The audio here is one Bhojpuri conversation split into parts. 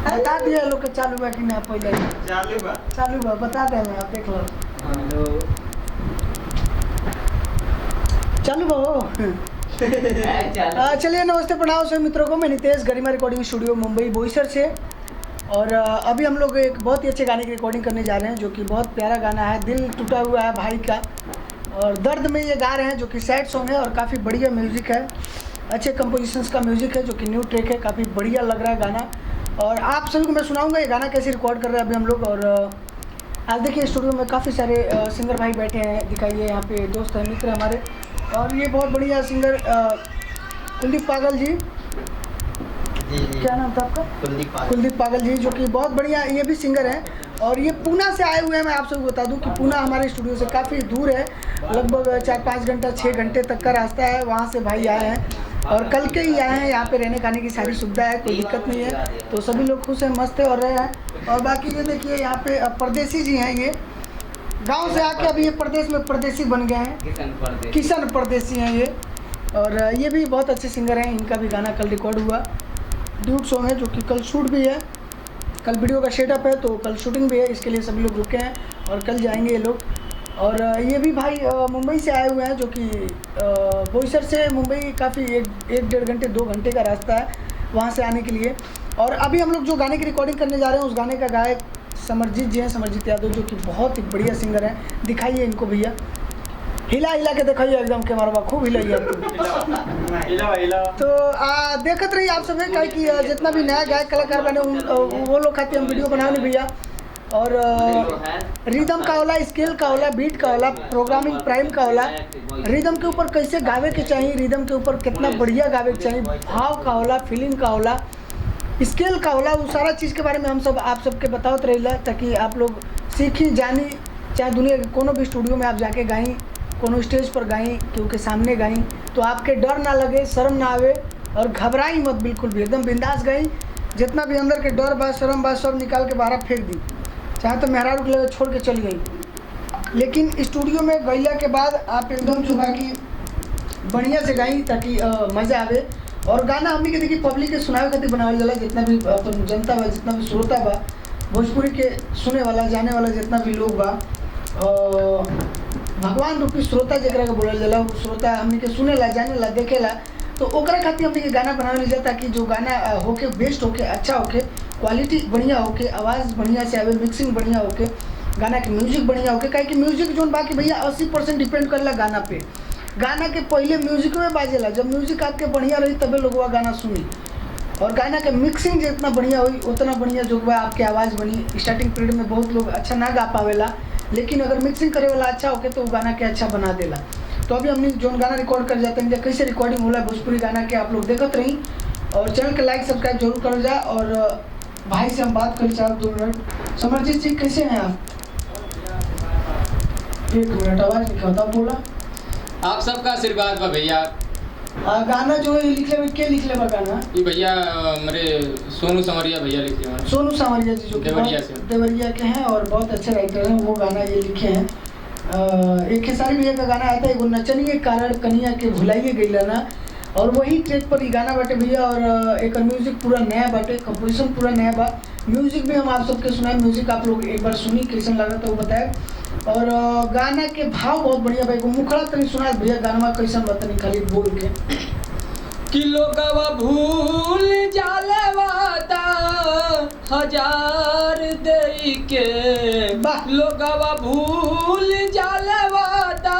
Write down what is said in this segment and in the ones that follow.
बता दिया लोग के चालू बा कि ना पहले चालू बा बता दे मैं, आप देख लो चालू बा हो। चलिए नमस्ते प्रणाम सभी मित्रों को, मैं नितेश गरिमा रिकॉर्डिंग स्टूडियो मुंबई बोईसर से। और अभी हम लोग एक बहुत ही अच्छे गाने की रिकॉर्डिंग करने जा रहे हैं, जो कि बहुत प्यारा गाना है, दिल टूटा हुआ है भाई का, और दर्द में ये गा रहे हैं, जो कि सैड सॉन्ग है और काफ़ी बढ़िया म्यूज़िक है, अच्छे कंपोजिशंस का म्यूज़िक है, जो कि न्यू ट्रैक है, काफ़ी बढ़िया लग रहा है गाना। और आप सभी को मैं सुनाऊंगा ये गाना कैसे रिकॉर्ड कर रहे हैं अभी हम लोग। और आज देखिए स्टूडियो में काफ़ी सारे सिंगर भाई बैठे हैं, दिखाइए, यहाँ पे दोस्त हैं, मित्र हमारे। और ये बहुत बढ़िया सिंगर कुलदीप पागल जी, क्या नाम था आपका? कुलदीप पागल जी, जो कि बहुत बढ़िया ये भी सिंगर हैं, और ये पूना से आए हुए हैं। मैं आप सबको बता दूं कि पूना हमारे स्टूडियो से काफ़ी दूर है, लगभग 4-5 घंटा 6 घंटे तक का रास्ता है। वहाँ से भाई आए हैं और कल के ही आए हैं। यहाँ पे रहने खाने की सारी सुविधा है, कोई दिक्कत नहीं है, तो सभी लोग खुश हैं, मस्त है और रहे हैं। और बाकी ये देखिए यहाँ पे परदेसी जी हैं, ये गाँव से आके अभी ये प्रदेश में परदेसी बन गए हैं, किशन परदेसी हैं ये। और ये भी बहुत अच्छे सिंगर हैं, इनका भी गाना कल रिकॉर्ड हुआ, ड्यूट सॉन्ग है, जो कि कल शूट भी है, कल वीडियो का सेटअप है, तो कल शूटिंग भी है, इसके लिए सभी लोग रुके हैं और कल जाएंगे ये लोग। और ये भी भाई मुंबई से आए हुए हैं, जो कि बोईसर से मुंबई काफ़ी 1-1.5 घंटे 2 घंटे का रास्ता है वहाँ से आने के लिए। और अभी हम लोग जो गाने की रिकॉर्डिंग करने जा रहे हैं, उस गाने का गायक समरजीत जी हैं, समरजीत यादव, जो कि बहुत ही बढ़िया सिंगर हैं। दिखाइए इनको भैया, हिला हिला के दिखाइए एकदम के मारवा, खूब हिलाइए तो देखते रहिए आप सब है कि जितना भी नया गायक कलाकार बने वो लोग खाते हम वीडियो बनाने भैया। और रिदम का होला, स्केल का होला, बीट का होला, प्रोग्रामिंग प्राइम का होला, रिदम के ऊपर कैसे गावे के चाहिए, रिदम के ऊपर कितना बढ़िया गावे के चाहिए, भाव का होला, फीलिंग का होला, स्केल का होला, वो सारा चीज़ के बारे में हम सब आप सबके बताते रहिला, ताकि आप लोग सीखी जानी, चाहे दुनिया के कोनो भी स्टूडियो में आप जाके गाई, कोनो स्टेज पर गाई, क्योंकि सामने गाई तो आपके डर ना लगे, शर्म ना आवे, और घबराई मत, बिल्कुल भी एकदम बिंदास गाई। जितना भी अंदर के डर बा, शर्म बा, सब निकाल के बाहर फेंक दी, चाहे तो मेहरारू के लगे छोड़ के चली गई, लेकिन स्टूडियो में गईला के बाद आप एकदम चुका कि बढ़िया से गाई, ताकि मज़ा आवे। और गाना हमने के देखिए पब्लिक के सुनावे खातिर बनावल जाला, जितना भी अपन जनता बा, जितना भी श्रोता बा, भोजपुरी के सुने वाला जाने वाला जितना भी लोग बा, भगवान रूपी श्रोता जरा के बोलल जाला, श्रोता हमने के सुनेला, जानेला, देखेला, तो ओकरा खातिर हमने के गाना बनावल जाता, ताकि जो गाना होके बेस्ट होके, अच्छा होके, क्वालिटी बढ़िया होके, आवाज़ बढ़िया से आवे, मिक्सिंग बढ़िया होके, गाना के म्यूजिक बढ़िया होके। काहे कि म्यूजिक जोन बाकी भैया 80% डिपेंड करला गाना पे। गाना के पहले म्यूजिक में बाजेला, जब म्यूजिक आपके बढ़िया रही तबे लोग गाना सुनी, और गाना के मिक्सिंग जितना बढ़िया हुई उतना बढ़िया जो बा आपकी आवाज़ बनी। स्टार्टिंग पीरियड में बहुत लोग अच्छा ना गा पावेला, लेकिन अगर मिक्सिंग करे वाला अच्छा होके तो गाना के अच्छा बना देला। तो अभी हमने जो गाना रिकॉर्ड कर जाते हैं, कैसे रिकॉर्डिंग होला भोजपुरी गाना के, आप लोग देखते रही, और चैनल के लाइक सब्सक्राइब जरूर कर जाए। और भाई से हम बात कर चाहे 2 मिनट। समरजीत जी कैसे हैं आप? 1 मिनट, आवाज़ नहीं होता, बोला आप सबका आशीर्वाद बा भैया। गाना जो है लिखले में के लिखले बा गाना? ये भैया मेरे सोनू सांवरिया भैया लिखे हैं। सोनू सांवरिया जी, जो देवरिया के हैं और बहुत अच्छे राइटर हैं, वो गाना ये लिखे हैं। एक खेसारी भैया का गाना आया था, एगो नचनिए कारण कनिया के भुलाइए गईला ना, और वही ट्रैक पर ये गाना बाटे भैया। और एक म्यूजिक पूरा नया बाटे, कंपोजिशन पूरा नया बा, म्यूजिक भी हम आप सबके सुनाए, म्यूजिक आप लोग एक बार सुनी कैसन लगा तो वो बताए। और गाना के भाव बहुत बढ़िया भाई, मुखड़ा तनी सुना भैया, गाना कैसन बतानी खाली बोल के कि लोगवा भूल जाले वादा हजार दई के, लोगवा भूल जाले वादा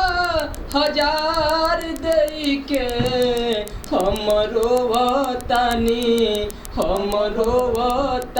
हजार दई के, हमरो वतनी हमरो वतनी।